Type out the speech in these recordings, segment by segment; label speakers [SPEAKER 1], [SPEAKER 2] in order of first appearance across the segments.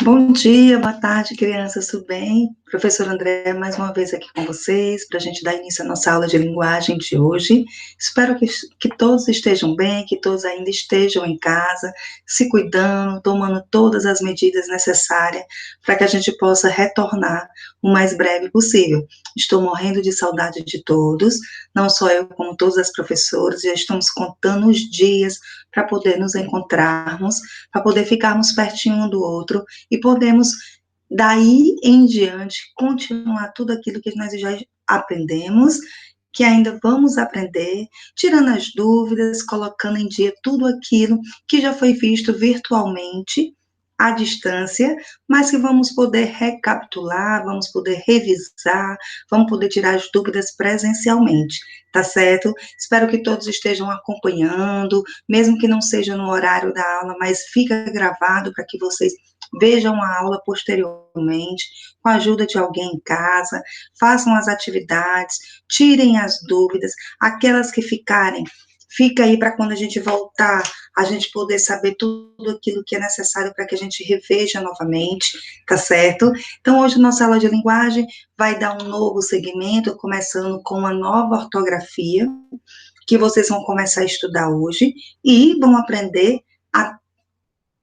[SPEAKER 1] Bom dia, boa tarde, crianças, tudo bem? Professor André, mais uma vez aqui com vocês, para a gente dar início à nossa aula de linguagem de hoje. Espero que todos estejam bem, que todos ainda estejam em casa, se cuidando, tomando todas as medidas necessárias para que a gente possa retornar o mais breve possível. Estou morrendo de saudade de todos, não só eu, como todas as professoras, já estamos contando os dias para poder nos encontrarmos, para poder ficarmos pertinho um do outro, e podemos, daí em diante, continuar tudo aquilo que nós já aprendemos, que ainda vamos aprender, tirando as dúvidas, colocando em dia tudo aquilo que já foi visto virtualmente, à distância, mas que vamos poder recapitular, vamos poder revisar, vamos poder tirar as dúvidas presencialmente, tá certo? Espero que todos estejam acompanhando, mesmo que não seja no horário da aula, mas fica gravado para que vocês vejam a aula posteriormente, com a ajuda de alguém em casa, façam as atividades, tirem as dúvidas, aquelas que ficarem, fica aí para quando a gente voltar, a gente poder saber tudo aquilo que é necessário para que a gente reveja novamente, tá certo? Então, hoje, nossa aula de linguagem vai dar um novo segmento, começando com uma nova ortografia, que vocês vão começar a estudar hoje, e vão aprender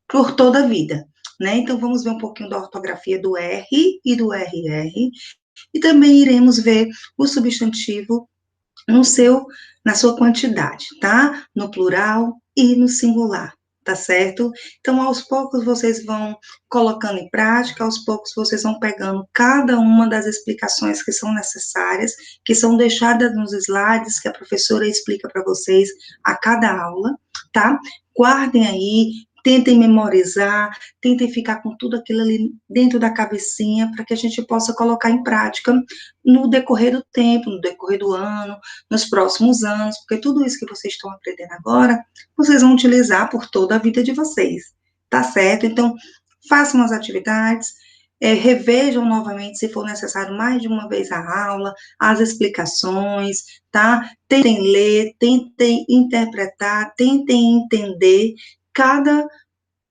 [SPEAKER 1] por toda a vida, né? Então, vamos ver um pouquinho da ortografia do R e do RR, e também iremos ver o substantivo na sua quantidade, tá? No plural e no singular, tá certo? Então, aos poucos vocês vão colocando em prática, aos poucos vocês vão pegando cada uma das explicações que são necessárias, que são deixadas nos slides que a professora explica para vocês a cada aula, tá? Guardem aí, tentem memorizar, tentem ficar com tudo aquilo ali dentro da cabecinha, para que a gente possa colocar em prática no decorrer do tempo, no decorrer do ano, nos próximos anos, porque tudo isso que vocês estão aprendendo agora, vocês vão utilizar por toda a vida de vocês, tá certo? Então, façam as atividades, revejam novamente, se for necessário, mais de uma vez a aula, as explicações, tá? Tentem ler, tentem interpretar, tentem entender cada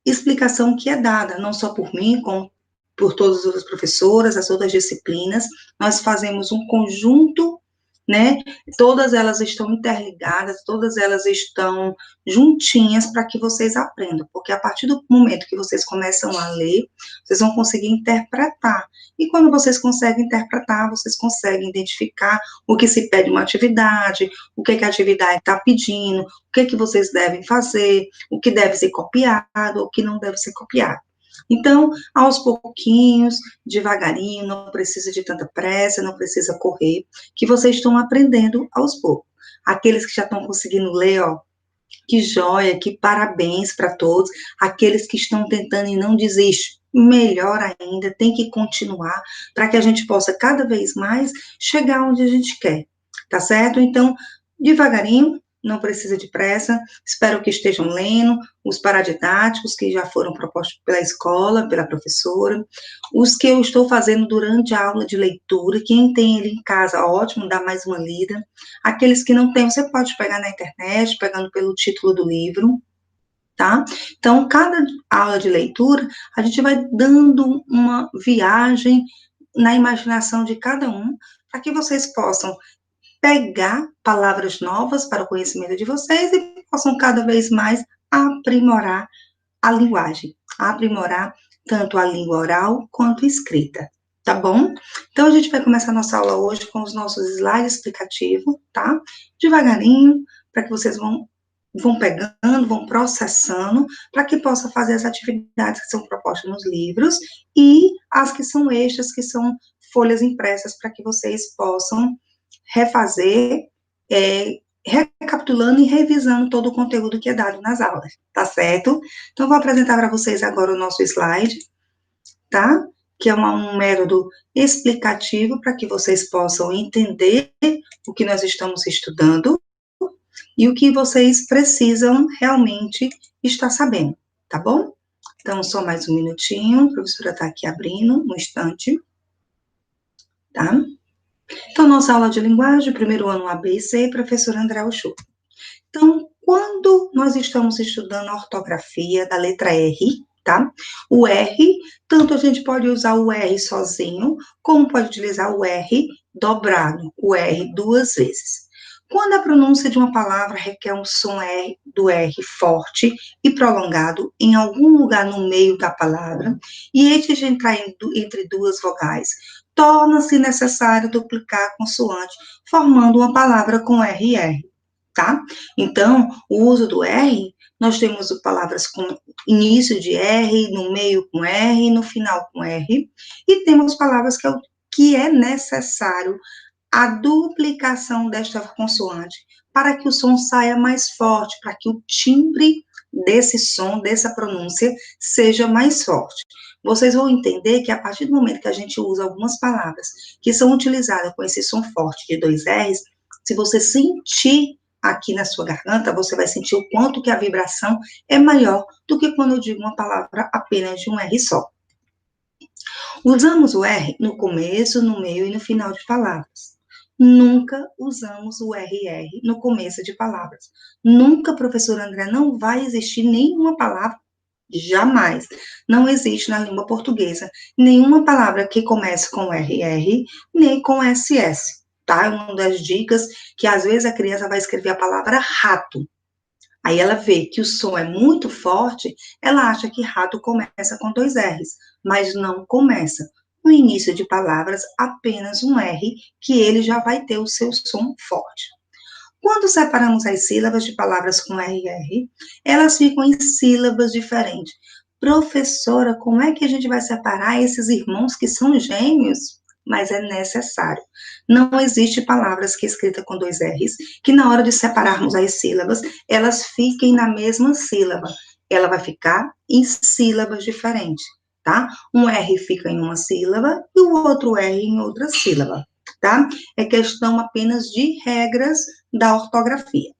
[SPEAKER 1] explicação que é dada, não só por mim, como por todas as outras professoras, as outras disciplinas. Nós fazemos um conjunto, né? Todas elas estão interligadas, todas elas estão juntinhas para que vocês aprendam, porque a partir do momento que vocês começam a ler, vocês vão conseguir interpretar. E quando vocês conseguem interpretar, vocês conseguem identificar o que se pede uma atividade, o que a atividade está pedindo, o que vocês devem fazer, o que deve ser copiado, o que não deve ser copiado. Então, aos pouquinhos, devagarinho, não precisa de tanta pressa, não precisa correr, que vocês estão aprendendo aos poucos. Aqueles que já estão conseguindo ler, ó, que joia, que parabéns para todos. Aqueles que estão tentando e não desistem, melhor ainda, tem que continuar, para que a gente possa cada vez mais chegar onde a gente quer, tá certo? Então, devagarinho, não precisa de pressa, espero que estejam lendo os paradidáticos que já foram propostos pela escola, pela professora, os que eu estou fazendo durante a aula de leitura, quem tem ele em casa, ótimo, dá mais uma lida, aqueles que não têm, você pode pegar na internet, pegando pelo título do livro, tá? Então, cada aula de leitura, a gente vai dando uma viagem na imaginação de cada um, para que vocês possam pegar palavras novas para o conhecimento de vocês e possam cada vez mais aprimorar a linguagem, aprimorar tanto a língua oral quanto a escrita, tá bom? Então, a gente vai começar a nossa aula hoje com os nossos slides explicativos, tá? Devagarinho, para que vocês vão pegando, vão processando, para que possa fazer as atividades que são propostas nos livros e as que são extras, que são folhas impressas, para que vocês possam refazer, recapitulando e revisando todo o conteúdo que é dado nas aulas, tá certo? Então, vou apresentar para vocês agora o nosso slide, tá? Que é um método explicativo para que vocês possam entender o que nós estamos estudando e o que vocês precisam realmente estar sabendo, tá bom? Então, só mais um minutinho, a professora está aqui abrindo, um instante, tá? Então, nossa aula de linguagem, primeiro ano A, B e C, professor André Uchoa. Então, quando nós estamos estudando a ortografia da letra R, tá? O R, tanto a gente pode usar o R sozinho, como pode utilizar o R dobrado, o R duas vezes. Quando a pronúncia de uma palavra requer um som R, do R forte e prolongado em algum lugar no meio da palavra, e antes de entrar entre duas vogais, torna-se necessário duplicar a consoante, formando uma palavra com RR, tá? Então, o uso do R, nós temos palavras com início de R, no meio com R, no final com R, e temos palavras que é necessário a duplicação desta consoante para que o som saia mais forte, para que o timbre desse som, dessa pronúncia, seja mais forte. Vocês vão entender que a partir do momento que a gente usa algumas palavras que são utilizadas com esse som forte de dois R's, se você sentir aqui na sua garganta, você vai sentir o quanto que a vibração é maior do que quando eu digo uma palavra apenas de um R só. Usamos o R no começo, no meio e no final de palavras. Nunca usamos o RR no começo de palavras. Nunca, professor André, não vai existir nenhuma palavra, jamais. Não existe na língua portuguesa nenhuma palavra que comece com RR, nem com SS, tá? É uma das dicas que às vezes a criança vai escrever a palavra rato. Aí ela vê que o som é muito forte, ela acha que rato começa com dois R's, mas não começa. No início de palavras, apenas um R, que ele já vai ter o seu som forte. Quando separamos as sílabas de palavras com RR, elas ficam em sílabas diferentes. Professora, como é que a gente vai separar esses irmãos que são gêmeos? Mas é necessário. Não existe palavras que escrita com dois R's, que na hora de separarmos as sílabas, elas fiquem na mesma sílaba. Ela vai ficar em sílabas diferentes, tá? Um R fica em uma sílaba e o outro R em outra sílaba, tá? É questão apenas de regras da ortografia.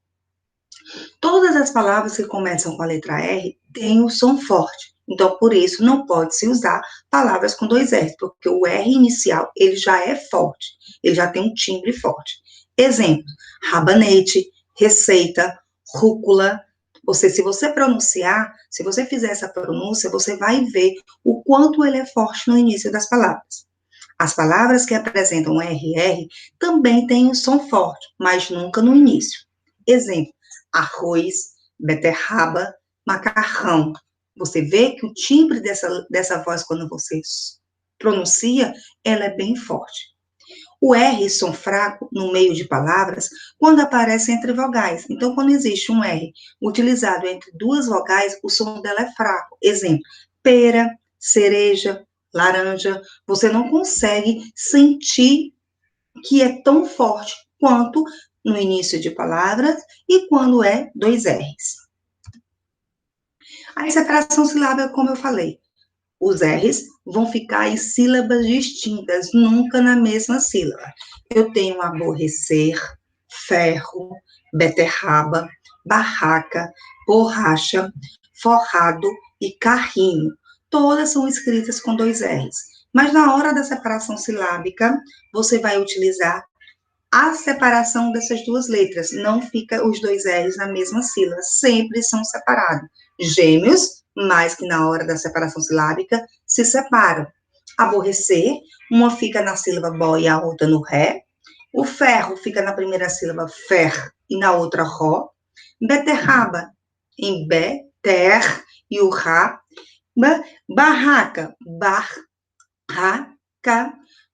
[SPEAKER 1] Todas as palavras que começam com a letra R têm o som forte. Então, por isso, não pode-se usar palavras com dois R's, porque o R inicial, ele já é forte, ele já tem um timbre forte. Exemplo, rabanete, receita, rúcula. Se você pronunciar, se você fizer essa pronúncia, você vai ver o quanto ele é forte no início das palavras. As palavras que apresentam RR também têm um som forte, mas nunca no início. Exemplo, arroz, beterraba, macarrão. Você vê que o timbre dessa voz, quando você pronuncia, ela é bem forte. O R, som fraco, no meio de palavras, quando aparece entre vogais. Então, quando existe um R utilizado entre duas vogais, o som dela é fraco. Exemplo, pera, cereja, laranja. Você não consegue sentir que é tão forte quanto no início de palavras e quando é dois R's. A separação silábica, como eu falei, os R's vão ficar em sílabas distintas, nunca na mesma sílaba. Eu tenho aborrecer, ferro, beterraba, barraca, borracha, forrado e carrinho. Todas são escritas com dois R's. Mas na hora da separação silábica, você vai utilizar a separação dessas duas letras. Não fica os dois R's na mesma sílaba, sempre são separados. Gêmeos, mas que na hora da separação silábica se separam. Aborrecer, uma fica na sílaba bo e a outra no ré. O ferro fica na primeira sílaba fer e na outra ró. Beterraba em bé, ter e o rá. Barraca, barraca.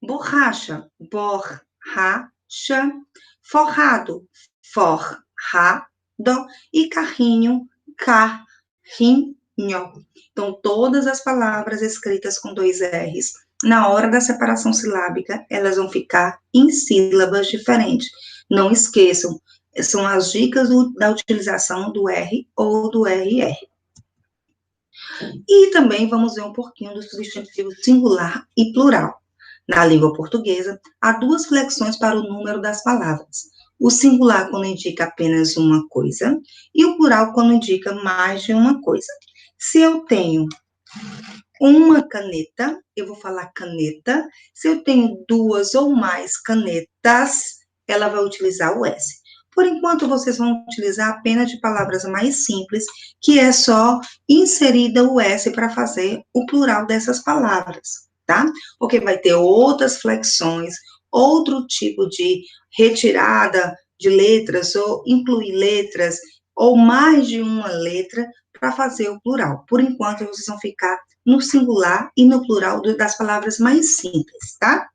[SPEAKER 1] Borracha, borracha. Forrado, forrado, e carrinho, carrinho. Então, todas as palavras escritas com dois R's, na hora da separação silábica, elas vão ficar em sílabas diferentes. Não esqueçam, são as dicas da utilização do R ou do RR. E também vamos ver um pouquinho do substantivo singular e plural. Na língua portuguesa, há duas flexões para o número das palavras. O singular quando indica apenas uma coisa e o plural quando indica mais de uma coisa. Se eu tenho uma caneta, eu vou falar caneta. Se eu tenho duas ou mais canetas, ela vai utilizar o S. Por enquanto, vocês vão utilizar apenas de palavras mais simples, que é só inserida o S para fazer o plural dessas palavras, tá? Porque vai ter outras flexões, outro tipo de retirada de letras, ou incluir letras, ou mais de uma letra, para fazer o plural. Por enquanto, vocês vão ficar no singular e no plural das palavras mais simples, tá?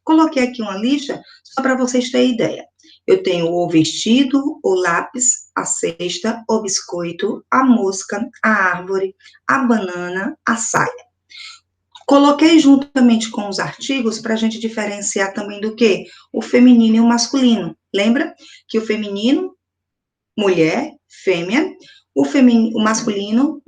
[SPEAKER 1] Coloquei aqui uma lista só para vocês terem ideia. Eu tenho o vestido, o lápis, a cesta, o biscoito, a mosca, a árvore, a banana, a saia. Coloquei juntamente com os artigos para a gente diferenciar também do que? O feminino e o masculino. Lembra que o feminino, mulher, fêmea, o masculino,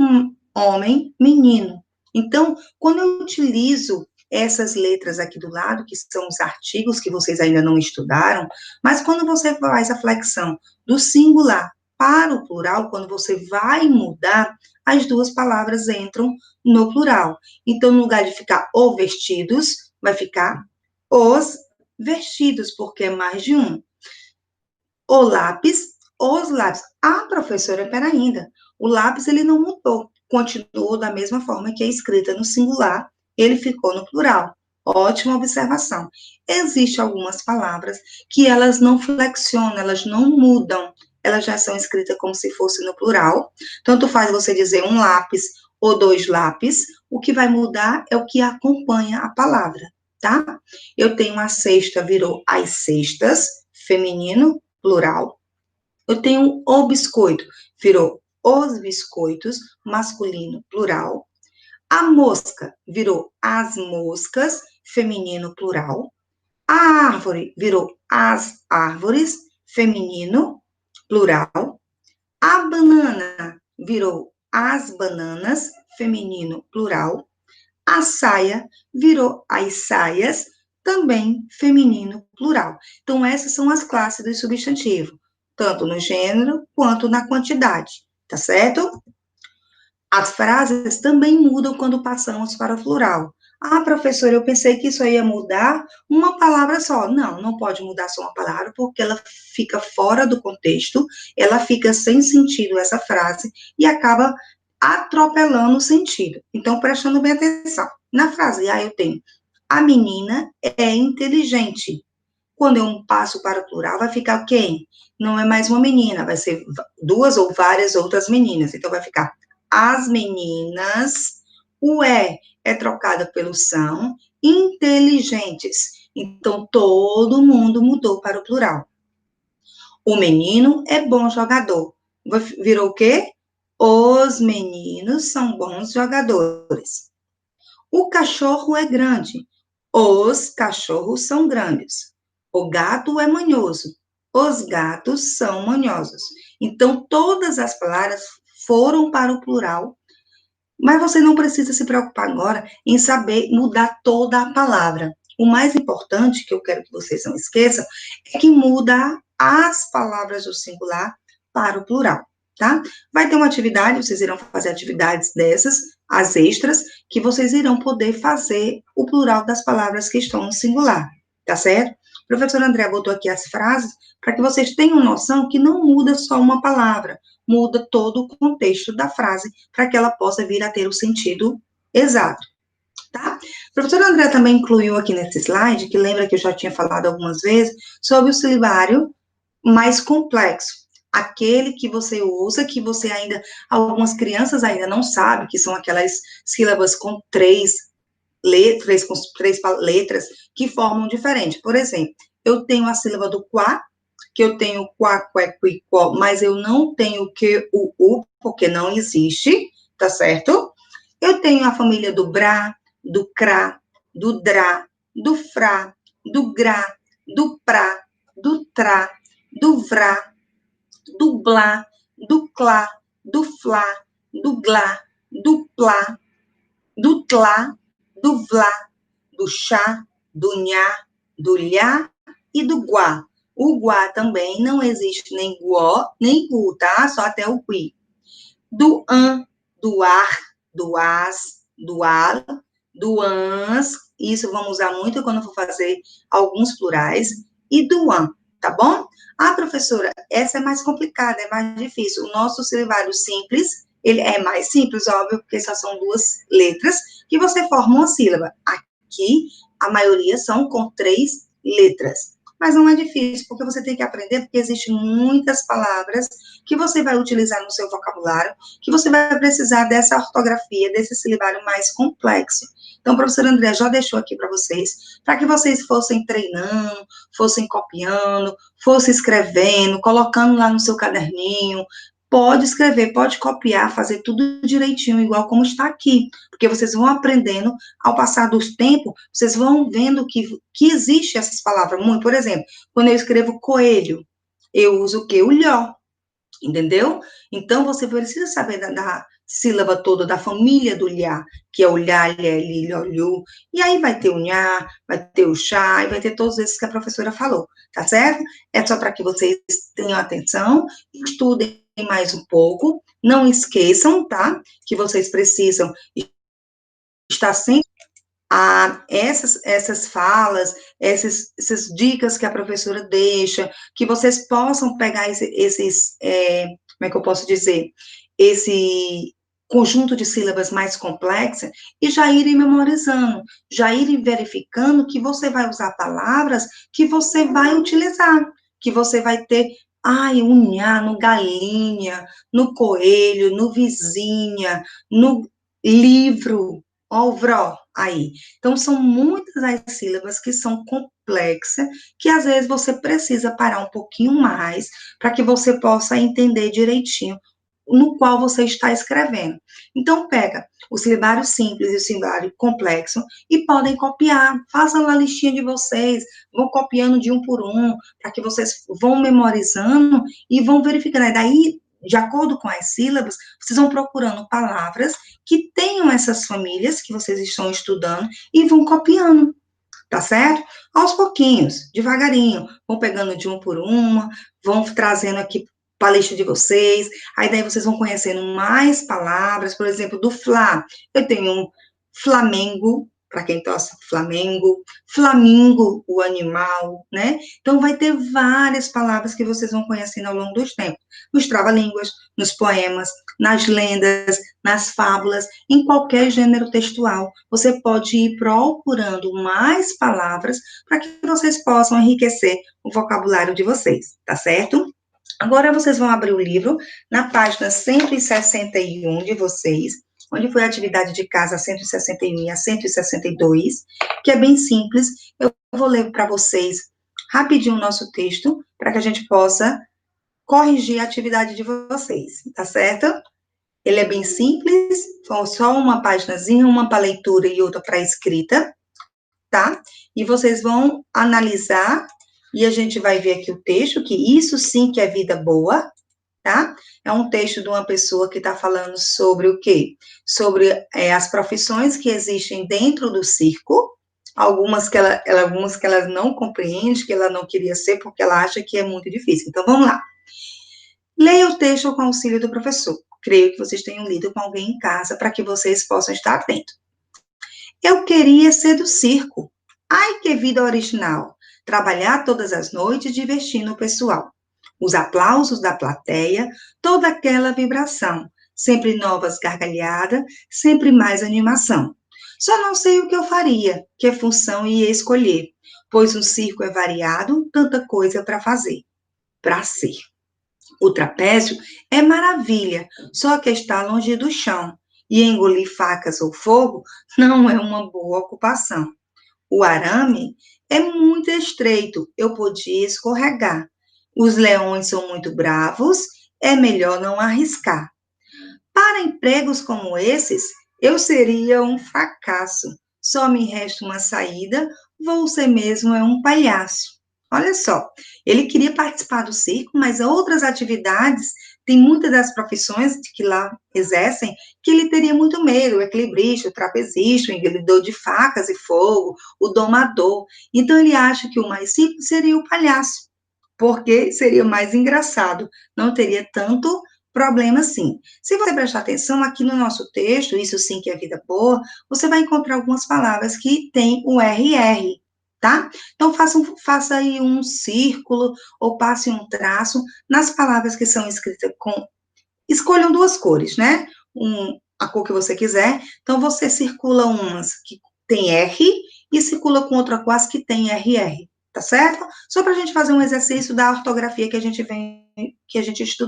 [SPEAKER 1] homem, menino. Então, quando eu utilizo essas letras aqui do lado, que são os artigos que vocês ainda não estudaram, mas quando você faz a flexão do singular para o plural, quando você vai mudar, as duas palavras entram no plural. Então, no lugar de ficar o vestidos, vai ficar os vestidos, porque é mais de um. O lápis, os lápis. Ah, professora, pera ainda. O lápis, ele não mudou. Continuou da mesma forma que é escrita no singular, ele ficou no plural. Ótima observação. Existem algumas palavras que elas não flexionam, elas não mudam. Elas já são escritas como se fosse no plural. Tanto faz você dizer um lápis ou dois lápis, o que vai mudar é o que acompanha a palavra, tá? Eu tenho a cesta, virou as cestas, feminino, plural. Eu tenho o biscoito, virou os biscoitos, masculino, plural. A mosca virou as moscas, feminino, plural. A árvore virou as árvores, feminino, plural. A banana virou as bananas, feminino, plural. A saia virou as saias, também feminino, plural. Então, essas são as classes do substantivo, tanto no gênero quanto na quantidade, tá certo? As frases também mudam quando passamos para o plural. Ah, professora, eu pensei que isso ia mudar uma palavra só. Não, não pode mudar só uma palavra, porque ela fica fora do contexto, ela fica sem sentido essa frase e acaba atropelando o sentido. Então, prestando bem atenção. Na frase A, eu tenho: a menina é inteligente. Quando eu passo para o plural, vai ficar quem? Não é mais uma menina, vai ser duas ou várias outras meninas. Então, vai ficar as meninas. O é trocado pelo são, inteligentes. Então, todo mundo mudou para o plural. O menino é bom jogador. Virou o quê? Os meninos são bons jogadores. O cachorro é grande. Os cachorros são grandes. O gato é manhoso. Os gatos são manhosos. Então, todas as palavras foram para o plural, mas você não precisa se preocupar agora em saber mudar toda a palavra. O mais importante, que eu quero que vocês não esqueçam, é que muda as palavras do singular para o plural, tá? Vai ter uma atividade, vocês irão fazer atividades dessas, as extras, que vocês irão poder fazer o plural das palavras que estão no singular, tá certo? O professor André botou aqui as frases para que vocês tenham noção que não muda só uma palavra, muda todo o contexto da frase para que ela possa vir a ter o sentido exato, tá? O professor André também incluiu aqui nesse slide, que lembra que eu já tinha falado algumas vezes, sobre o silábio mais complexo, aquele que você usa, que você ainda, algumas crianças ainda não sabem, que são aquelas sílabas com três letras que formam diferente. Por exemplo, eu tenho a sílaba do quá, que eu tenho quá, qué, qui, quó, mas eu não tenho o que, o u, porque não existe, tá certo? Eu tenho a família do brá, do crá, do drá, do frá, do grá, do prá, do trá, do vrá, do blá, do clá, do flá, do glá, do plá, do tlá, do vlá, do chá, do nhá, do lhá e do guá. O guá também não existe nem guó, nem gu, tá? Só até o qui. Do do ar, do as, do al, do ans, isso vamos usar muito quando for fazer alguns plurais, e do an, tá bom? Ah, professora, essa é mais complicada, é mais difícil. O nosso silibário simples, ele é mais simples, óbvio, porque só são duas letras que você forma uma sílaba. Aqui, a maioria são com 3 letras. Mas não é difícil, porque você tem que aprender, porque existem muitas palavras que você vai utilizar no seu vocabulário, que você vai precisar dessa ortografia, desse silibário mais complexo. Então, o professor André já deixou aqui para vocês, para que vocês fossem treinando, fossem copiando, fossem escrevendo, colocando lá no seu caderninho. Pode escrever, pode copiar, fazer tudo direitinho, igual como está aqui, porque vocês vão aprendendo, ao passar dos tempos, vocês vão vendo que existe essas palavras muito. Por exemplo, quando eu escrevo coelho, eu uso o quê? O lhó, entendeu? Então, você precisa saber da sílaba toda, da família do lhá, que é o lhá, lhé, li, lhó, lhu, e aí vai ter o nhá, vai ter o chá, e vai ter todos esses que a professora falou, tá certo? É só para que vocês tenham atenção, estudem mais um pouco, não esqueçam, tá? Que vocês precisam estar sempre essas falas, essas dicas que a professora deixa, que vocês possam pegar como é que eu posso dizer, esse conjunto de sílabas mais complexas e já irem memorizando, já irem verificando que você vai usar palavras que você vai utilizar, que você vai ter, ai, unhar no galinha, no coelho, no vizinha, no livro, ó, o vró, aí. Então, são muitas as sílabas que são complexas, que às vezes você precisa parar um pouquinho mais, para que você possa entender direitinho no qual você está escrevendo. Então, pega o silibário simples e o silibário complexo e podem copiar, façam a listinha de vocês, vão copiando de um por um, para que vocês vão memorizando e vão verificando. Daí, de acordo com as sílabas, vocês vão procurando palavras que tenham essas famílias que vocês estão estudando e vão copiando, tá certo? Aos pouquinhos, devagarinho, vão pegando de um por uma, vão trazendo aqui para a lista de vocês, aí daí vocês vão conhecendo mais palavras, por exemplo, do Fla, eu tenho um Flamengo, para quem torce Flamengo, Flamingo, o animal, né? Então, vai ter várias palavras que vocês vão conhecendo ao longo dos tempos, nos trava-línguas, nos poemas, nas lendas, nas fábulas, em qualquer gênero textual. Você pode ir procurando mais palavras para que vocês possam enriquecer o vocabulário de vocês, tá certo? Agora vocês vão abrir o livro na página 161 de vocês, onde foi a atividade de casa 161 e a 162, que é bem simples. Eu vou ler para vocês rapidinho o nosso texto, para que a gente possa corrigir a atividade de vocês, tá certo? Ele é bem simples, só uma paginazinha, uma para leitura e outra para escrita, tá? E vocês vão analisar, e a gente vai ver aqui o texto, que isso sim que é vida boa, tá? É um texto de uma pessoa que está falando sobre o quê? Sobre as profissões que existem dentro do circo, algumas que ela não compreende, que ela não queria ser, porque ela acha que é muito difícil. Então, vamos lá. Leia o texto com auxílio do professor. Creio que vocês tenham lido com alguém em casa, para que vocês possam estar atentos. Eu queria ser do circo. Ai, que vida original! Trabalhar todas as noites divertindo o pessoal. Os aplausos da plateia, toda aquela vibração. Sempre novas gargalhadas, sempre mais animação. Só não sei o que eu faria, que função ia escolher, pois um circo é variado, tanta coisa para fazer, para ser. O trapézio é maravilha, só que está longe do chão, e engolir facas ou fogo não é uma boa ocupação. O arame é muito estreito, eu podia escorregar. Os leões são muito bravos, é melhor não arriscar. Para empregos como esses, eu seria um fracasso. Só me resta uma saída, vou ser mesmo um palhaço. Olha só, ele queria participar do circo, mas outras atividades, tem muitas das profissões que lá exercem, que ele teria muito medo, o equilibrista, o trapezista, o engolidor de facas e fogo, o domador. Então, ele acha que o mais simples seria o palhaço, porque seria mais engraçado, não teria tanto problema assim. Se você prestar atenção aqui no nosso texto, isso sim que é vida boa, você vai encontrar algumas palavras que têm o RR, tá? Então, faça aí um círculo ou passe um traço nas palavras que são escritas com... Escolham duas cores, né? A cor que você quiser. Então, você circula umas que tem R e circula com outra cor as que tem RR, tá certo? Só para a gente fazer um exercício da ortografia que a gente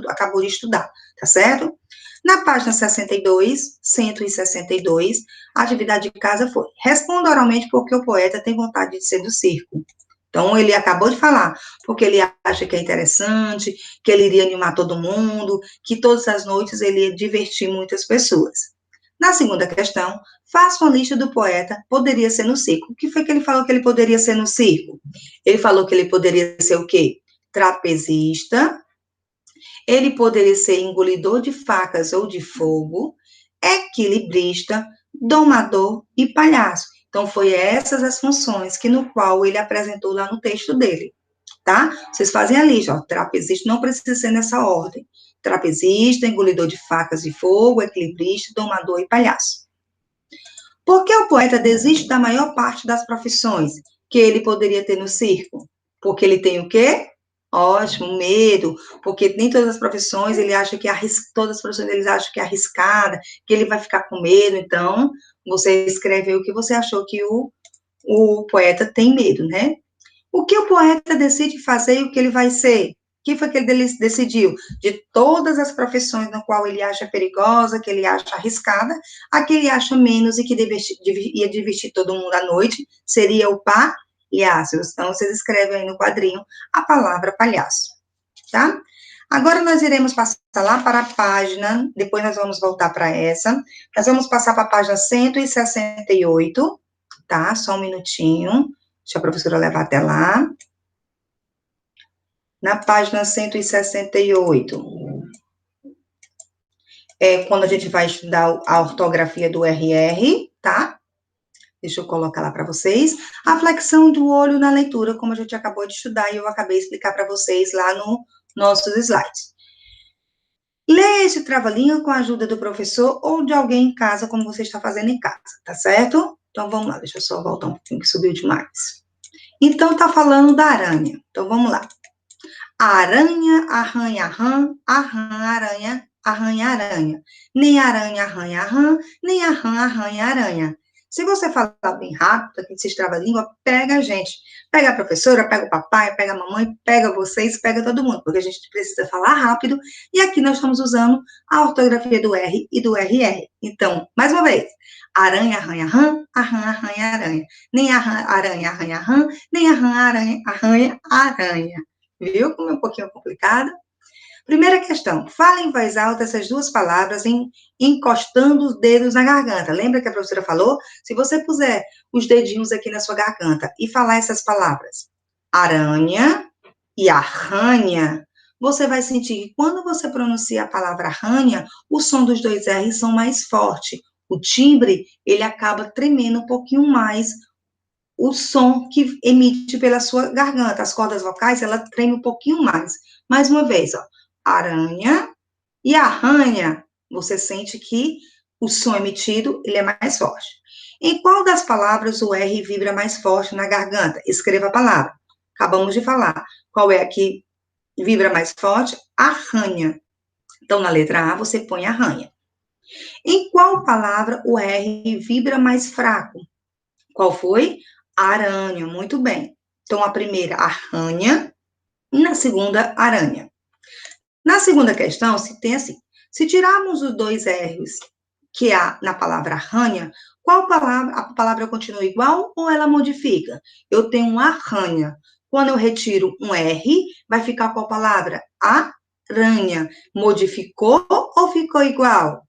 [SPEAKER 1] acabou de estudar, tá certo? Na página 62, 162, a atividade de casa foi: responda oralmente porque o poeta tem vontade de ser do circo. Então, ele acabou de falar, porque ele acha que é interessante, que ele iria animar todo mundo, que todas as noites ele ia divertir muitas pessoas. Na segunda questão, faça uma lista do poeta, poderia ser no circo. O que foi que ele falou que ele poderia ser no circo? Ele falou que ele poderia ser o quê? Trapezista, ele poderia ser engolidor de facas ou de fogo, equilibrista, domador e palhaço. Então, foi essas as funções que no qual ele apresentou lá no texto dele, tá? Vocês fazem a lista, ó, trapezista não precisa ser nessa ordem. Trapezista, engolidor de facas de fogo, equilibrista, domador e palhaço. Por que o poeta desiste da maior parte das profissões que ele poderia ter no circo? Porque ele tem o quê? Ótimo, medo, porque nem todas as profissões ele acha que todas as profissões ele acha que é arriscada, que ele vai ficar com medo, então você escreve o que você achou que o poeta tem medo, né? O que o poeta decide fazer e o que ele vai ser? O que foi que ele decidiu? De todas as profissões na qual ele acha perigosa, que ele acha arriscada, a que ele acha menos e que ia divertir todo mundo à noite, seria o palhaço. Então, vocês escrevem aí no quadrinho a palavra palhaço, tá? Agora, nós iremos passar lá para a página, depois nós vamos voltar para essa, nós vamos passar para a página 168, tá? Só um minutinho. Deixa a professora levar até lá. Na página 168, é quando a gente vai estudar a ortografia do RR, tá? Deixa eu colocar lá para vocês. A flexão do olho na leitura, como a gente acabou de estudar, e eu acabei de explicar para vocês lá no nossos slides. Leia esse trava-língua com a ajuda do professor ou de alguém em casa, como você está fazendo em casa, tá certo? Então, vamos lá, deixa eu só voltar um pouquinho, que subiu demais. Então, tá falando da aranha. Então, vamos lá. Aranha, arranha, rã, aranha, arranha, aranha. Nem aranha, arranha, rã, nem arranha, aranha. Se você falar bem rápido, aqui se estrava a língua, pega a gente. Pega a professora, pega o papai, pega a mamãe, pega vocês, pega todo mundo, porque a gente precisa falar rápido, e aqui nós estamos usando a ortografia do R e do RR. Então, mais uma vez, aranha, arranha, rã, arranha, aranha. Nem aranha, arranha, rã, nem arranha, aranha. Viu como é um pouquinho complicado? Primeira questão, fala em voz alta essas duas palavras encostando os dedos na garganta. Lembra que a professora falou? Se você puser os dedinhos aqui na sua garganta e falar essas palavras, aranha e arranha, você vai sentir que quando você pronuncia a palavra arranha, o som dos dois R's são mais forte. O timbre, ele acaba tremendo um pouquinho mais o som que emite pela sua garganta. As cordas vocais, ela treme um pouquinho mais. Mais uma vez, ó. Aranha e arranha. Você sente que o som emitido, ele é mais forte. Em qual das palavras o R vibra mais forte na garganta? Escreva a palavra. Acabamos de falar. Qual é a que vibra mais forte? Arranha. Então, na letra A, você põe arranha. Em qual palavra o R vibra mais fraco? Qual foi? Aranha, muito bem. Então, a primeira, arranha, e na segunda, aranha. Na segunda questão, se tem assim, se tirarmos os dois R's que há na palavra arranha, qual palavra, a palavra continua igual ou ela modifica? Eu tenho um arranha. Quando eu retiro um R, vai ficar qual palavra? Aranha. Modificou ou ficou igual?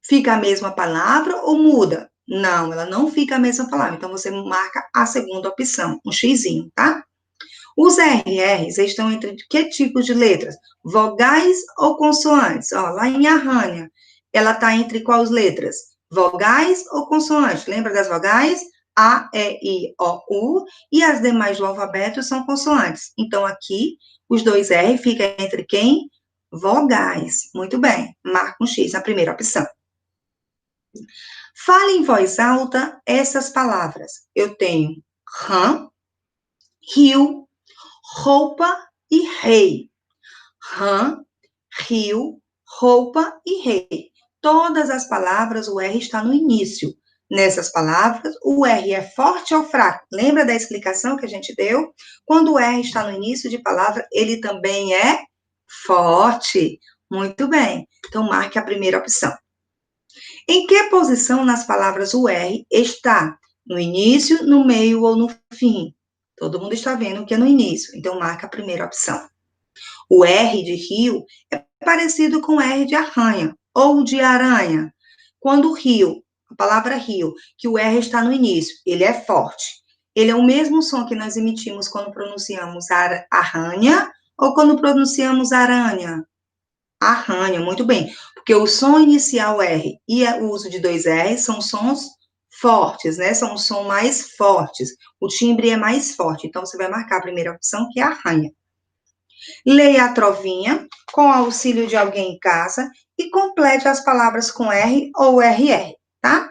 [SPEAKER 1] Fica a mesma palavra ou muda? Não, ela não fica a mesma palavra. Então, você marca a segunda opção, um xizinho, tá? Os RRs estão entre que tipos de letras? Vogais ou consoantes? Ó, lá em arranha, ela está entre quais letras? Vogais ou consoantes? Lembra das vogais? A, E, I, O, U. E as demais do alfabeto são consoantes. Então, aqui, os dois R ficam entre quem? Vogais. Muito bem. Marca um X na primeira opção. Fale em voz alta essas palavras. Eu tenho rã, rio, roupa e rei. Rã, rio, roupa e rei. Todas as palavras, o R está no início. Nessas palavras, o R é forte ou fraco? Lembra da explicação que a gente deu? Quando o R está no início de palavra, ele também é forte. Muito bem. Então, marque a primeira opção. Em que posição nas palavras o R está? No início, no meio ou no fim? Todo mundo está vendo que é no início. Então, marca a primeira opção. O R de rio é parecido com o R de arranha ou de aranha. Quando o rio, a palavra rio, que o R está no início, ele é forte. Ele é o mesmo som que nós emitimos quando pronunciamos arranha ou quando pronunciamos aranha. Arranha, muito bem. Porque o som inicial R e o uso de dois R são sons fortes, né? São os sons mais fortes. O timbre é mais forte. Então, você vai marcar a primeira opção, que é arranha. Leia a trovinha com auxílio de alguém em casa e complete as palavras com R ou RR, tá?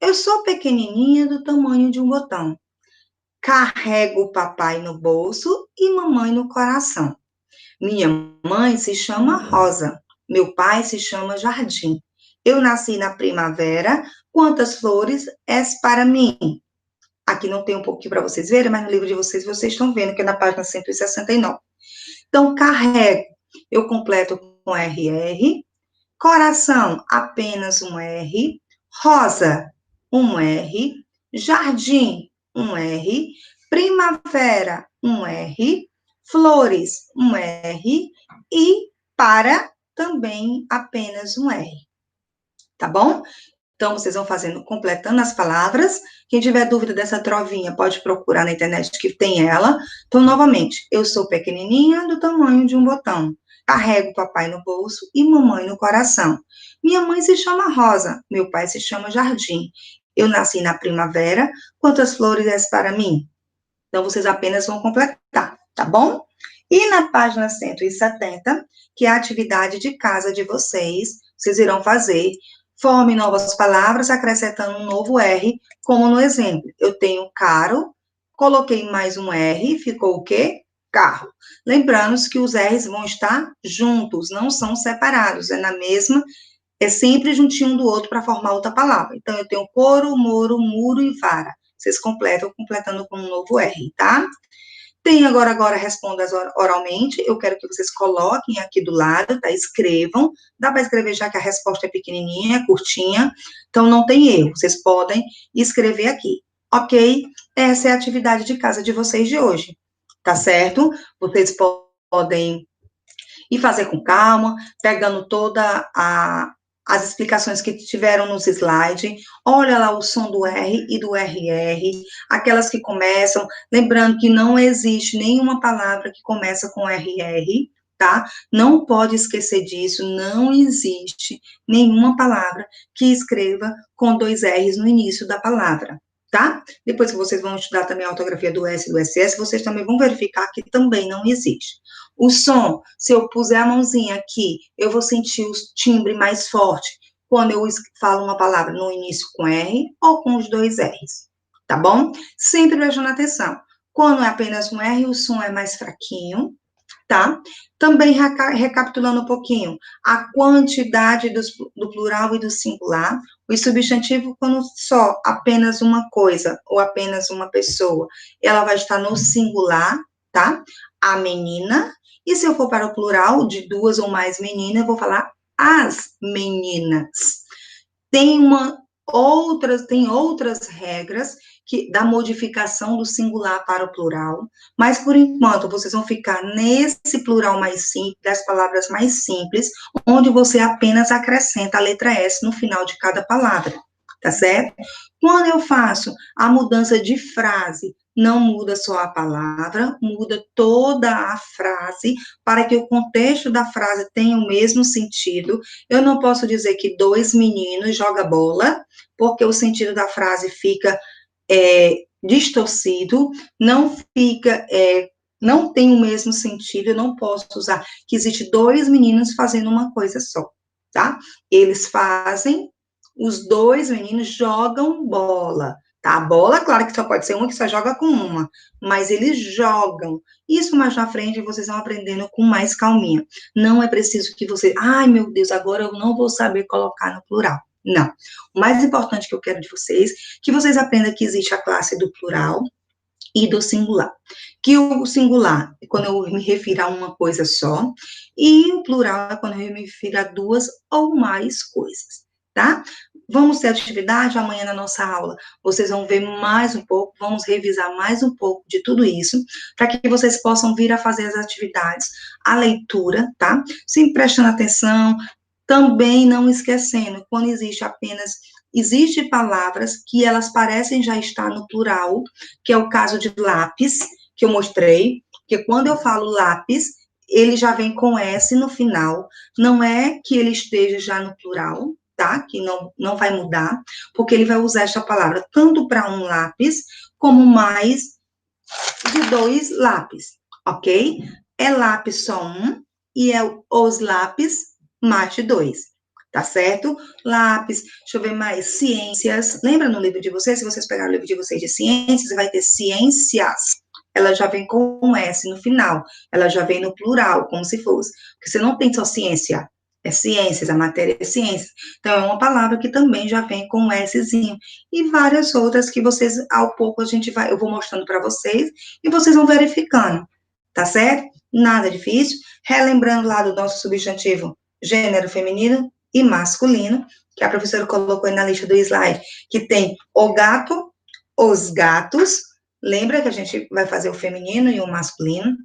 [SPEAKER 1] Eu sou pequenininha do tamanho de um botão. Carrego o papai no bolso e mamãe no coração. Minha mãe se chama Rosa. Meu pai se chama Jardim. Eu nasci na primavera. Quantas flores és para mim? Aqui não tem um pouquinho para vocês verem, mas no livro de vocês estão vendo que é na página 169. Então, carrego, eu completo com RR. Coração, apenas um R. Rosa, um R. Jardim, um R. Primavera, um R. Flores, um R. E para, também apenas um R. Tá bom? Então, vocês vão fazendo, completando as palavras. Quem tiver dúvida dessa trovinha, pode procurar na internet que tem ela. Então, novamente, eu sou pequenininha do tamanho de um botão. Carrego papai no bolso e mamãe no coração. Minha mãe se chama Rosa, meu pai se chama Jardim. Eu nasci na primavera, quantas flores és para mim? Então, vocês apenas vão completar, tá bom? E na página 170, que é a atividade de casa de vocês, vocês irão fazer. Forme novas palavras, acrescentando um novo R, como no exemplo. Eu tenho caro, coloquei mais um R, ficou o quê? Carro. Lembrando que os R's vão estar juntos, não são separados, é na mesma, é sempre juntinho um do outro para formar outra palavra. Então, eu tenho couro, moro, muro e vara. Vocês completam, completando com um novo R, tá? Tem agora respondas oralmente. Eu quero que vocês coloquem aqui do lado, tá? Escrevam. Dá para escrever já que a resposta é pequenininha, é curtinha. Então, não tem erro. Vocês podem escrever aqui, ok? Essa é a atividade de casa de vocês de hoje, tá certo? Vocês podem ir fazer com calma, pegando toda as explicações que tiveram nos slides, olha lá o som do R e do RR, aquelas que começam, lembrando que não existe nenhuma palavra que começa com RR, tá? Não pode esquecer disso, não existe nenhuma palavra que escreva com dois R's no início da palavra, tá? Depois que vocês vão estudar também a ortografia do S e do SS, vocês também vão verificar que também não existe. O som, se eu puser a mãozinha aqui, eu vou sentir o timbre mais forte quando eu falo uma palavra no início com R ou com os dois R's, tá bom? Sempre prestando atenção. Quando é apenas um R, o som é mais fraquinho, tá? Também recapitulando um pouquinho, a quantidade do plural e do singular, o substantivo, quando só apenas uma coisa ou apenas uma pessoa, ela vai estar no singular, tá? A menina. E se eu for para o plural, de duas ou mais meninas, eu vou falar as meninas. Tem outras regras da modificação do singular para o plural, mas por enquanto vocês vão ficar nesse plural mais simples, das palavras mais simples, onde você apenas acrescenta a letra S no final de cada palavra, tá certo? Quando eu faço a mudança de frase, não muda só a palavra, muda toda a frase, para que o contexto da frase tenha o mesmo sentido. Eu não posso dizer que dois meninos jogam bola, porque o sentido da frase fica distorcido, não fica, não tem o mesmo sentido, eu não posso usar que existe dois meninos fazendo uma coisa só, tá? Eles fazem, os dois meninos jogam bola, tá? A bola, claro que só pode ser uma que só joga com uma, mas eles jogam. Isso mais na frente vocês vão aprendendo com mais calminha. Não é preciso que você, ai meu Deus, agora eu não vou saber colocar no plural. Não. O mais importante que eu quero de vocês, que vocês aprendam que existe a classe do plural e do singular. Que o singular é quando eu me refiro a uma coisa só, e o plural é quando eu me refiro a duas ou mais coisas, tá? Vamos ter atividade amanhã na nossa aula. Vocês vão ver mais um pouco, vamos revisar mais um pouco de tudo isso, para que vocês possam vir a fazer as atividades, a leitura, tá? Sempre prestando atenção, também não esquecendo, quando existe palavras que elas parecem já estar no plural, que é o caso de lápis, que eu mostrei, que quando eu falo lápis, ele já vem com S no final, não é que ele esteja já no plural, tá? Que não vai mudar, porque ele vai usar esta palavra tanto para um lápis, como mais de dois lápis, ok? É lápis só um, e é os lápis mais de dois, tá certo? Lápis, deixa eu ver mais, ciências. Lembra no livro de vocês, se vocês pegarem o livro de vocês de ciências, vai ter ciências. Ela já vem com um S no final, ela já vem no plural, como se fosse. Porque você não tem só ciência, é ciências, a matéria é ciências. Então, é uma palavra que também já vem com um Szinho. E várias outras que vocês, ao pouco, eu vou mostrando para vocês, e vocês vão verificando, tá certo? Nada difícil. Relembrando lá do nosso substantivo gênero feminino e masculino, que a professora colocou aí na lista do slide, que tem o gato, os gatos. Lembra que a gente vai fazer o feminino e o masculino.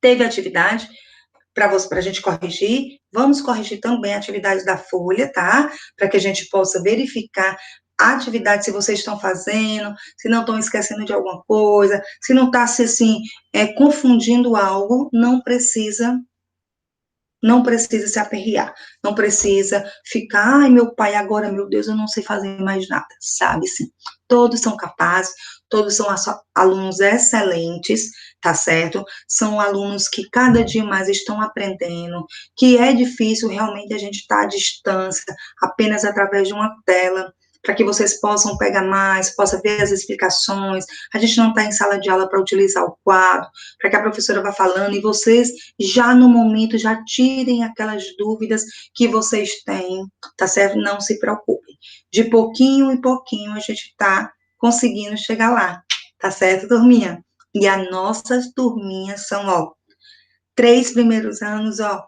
[SPEAKER 1] Teve atividade para a gente corrigir. Vamos corrigir também a atividade da folha, tá? Para que a gente possa verificar a atividade, se vocês estão fazendo, se não estão esquecendo de alguma coisa, se não está assim, confundindo algo, não precisa se aperrear, não precisa ficar, ai, meu pai, agora, meu Deus, eu não sei fazer mais nada, sabe, sim, todos são capazes, todos são alunos excelentes, tá certo? São alunos que cada dia mais estão aprendendo, que é difícil realmente a gente estar à distância, apenas através de uma tela, para que vocês possam pegar mais, possam ver as explicações, a gente não está em sala de aula para utilizar o quadro, para que a professora vá falando, e vocês já no momento, já tirem aquelas dúvidas que vocês têm, tá certo? Não se preocupem. De pouquinho em pouquinho a gente tá conseguindo chegar lá, tá certo, turminha? E as nossas turminhas são, ó, 3 primeiros anos, ó,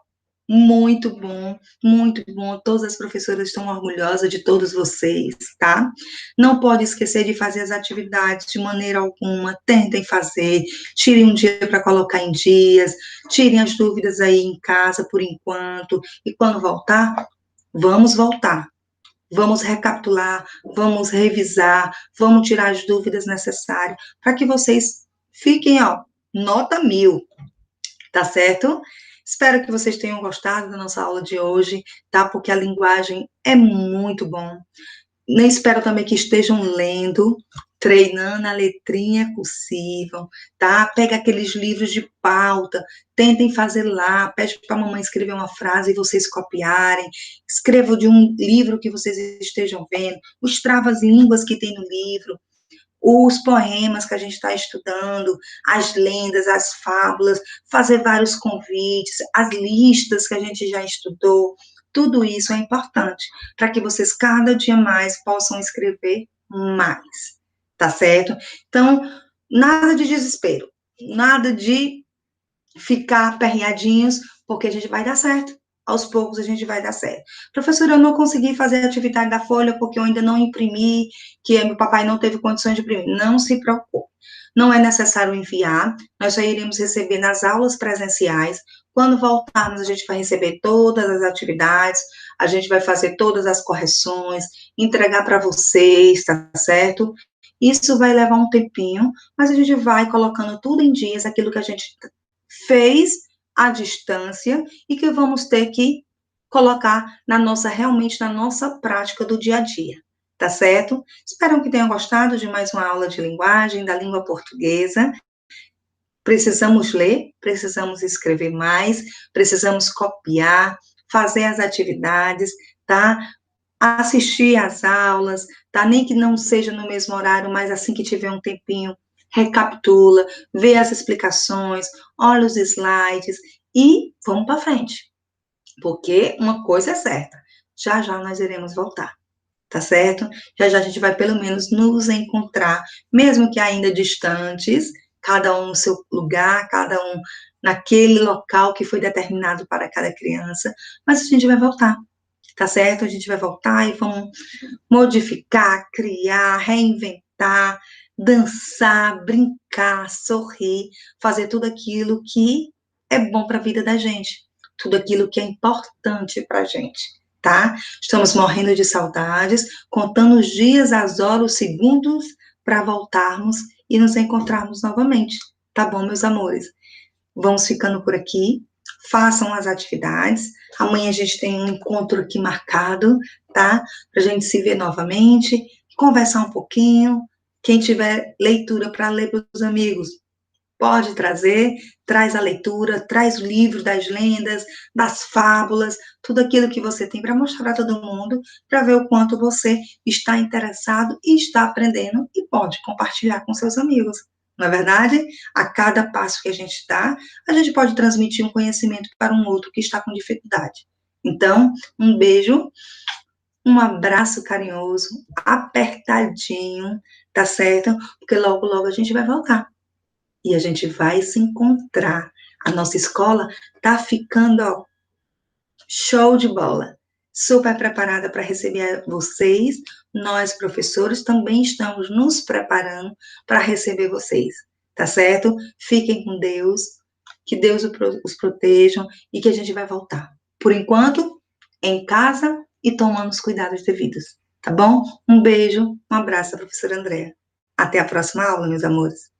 [SPEAKER 1] muito bom, muito bom. Todas as professoras estão orgulhosas de todos vocês, tá? Não pode esquecer de fazer as atividades de maneira alguma. Tentem fazer, tirem um dia para colocar em dias, tirem as dúvidas aí em casa por enquanto. E quando voltar, vamos voltar. Vamos recapitular, vamos revisar, vamos tirar as dúvidas necessárias para que vocês fiquem, ó, nota 1000. Tá certo? Espero que vocês tenham gostado da nossa aula de hoje, tá? Porque a linguagem é muito bom. Nem espero também que estejam lendo, treinando a letrinha cursiva, tá? Pega aqueles livros de pauta, tentem fazer lá, pede para a mamãe escrever uma frase e vocês copiarem, escrevam de um livro que vocês estejam vendo, os travas-línguas que tem no livro, os poemas que a gente está estudando, as lendas, as fábulas, fazer vários convites, as listas que a gente já estudou, tudo isso é importante para que vocês cada dia mais possam escrever mais, tá certo? Então, nada de desespero, nada de ficar aperreadinhos, porque a gente vai dar certo. Aos poucos a gente vai dar certo. Professora, eu não consegui fazer a atividade da folha porque eu ainda não imprimi, que meu papai não teve condições de imprimir. Não se preocupe. Não é necessário enviar, nós só iremos receber nas aulas presenciais. Quando voltarmos, a gente vai receber todas as atividades, a gente vai fazer todas as correções, entregar para vocês, tá certo? Isso vai levar um tempinho, mas a gente vai colocando tudo em dias, aquilo que a gente fez à distância e que vamos ter que colocar realmente na nossa prática do dia a dia, tá certo? Espero que tenham gostado de mais uma aula de linguagem da língua portuguesa. Precisamos ler, precisamos escrever mais, precisamos copiar, fazer as atividades, tá? assistir às aulas, tá? Nem que não seja no mesmo horário, mas assim que tiver um tempinho, recapitula, vê as explicações, olha os slides e vamos para frente. Porque uma coisa é certa, já já nós iremos voltar, tá certo? Já já a gente vai pelo menos nos encontrar, mesmo que ainda distantes, cada um no seu lugar, cada um naquele local que foi determinado para cada criança, mas a gente vai voltar, tá certo? A gente vai voltar e vamos modificar, criar, reinventar, dançar, brincar, sorrir, fazer tudo aquilo que é bom para a vida da gente, tudo aquilo que é importante para a gente, tá? Estamos morrendo de saudades, contando os dias, as horas, os segundos para voltarmos e nos encontrarmos novamente, tá bom, meus amores? Vamos ficando por aqui, façam as atividades. Amanhã a gente tem um encontro aqui marcado, tá? Para a gente se ver novamente, conversar um pouquinho. Quem tiver leitura para ler para os amigos, pode trazer, traz a leitura, traz o livro das lendas, das fábulas, tudo aquilo que você tem para mostrar para todo mundo, para ver o quanto você está interessado e está aprendendo e pode compartilhar com seus amigos. Na é verdade, a cada passo que a gente dá, a gente pode transmitir um conhecimento para um outro que está com dificuldade. Então, um beijo, um abraço carinhoso, apertadinho, tá certo? Porque logo, logo a gente vai voltar e a gente vai se encontrar. A nossa escola tá ficando, ó, show de bola. Super preparada para receber vocês. Nós, professores, também estamos nos preparando para receber vocês. Tá certo? Fiquem com Deus, que Deus os protejam e que a gente vai voltar. Por enquanto, em casa e tomando os cuidados devidos. Tá bom? Um beijo, um abraço, professora Andréa. Até a próxima aula, meus amores.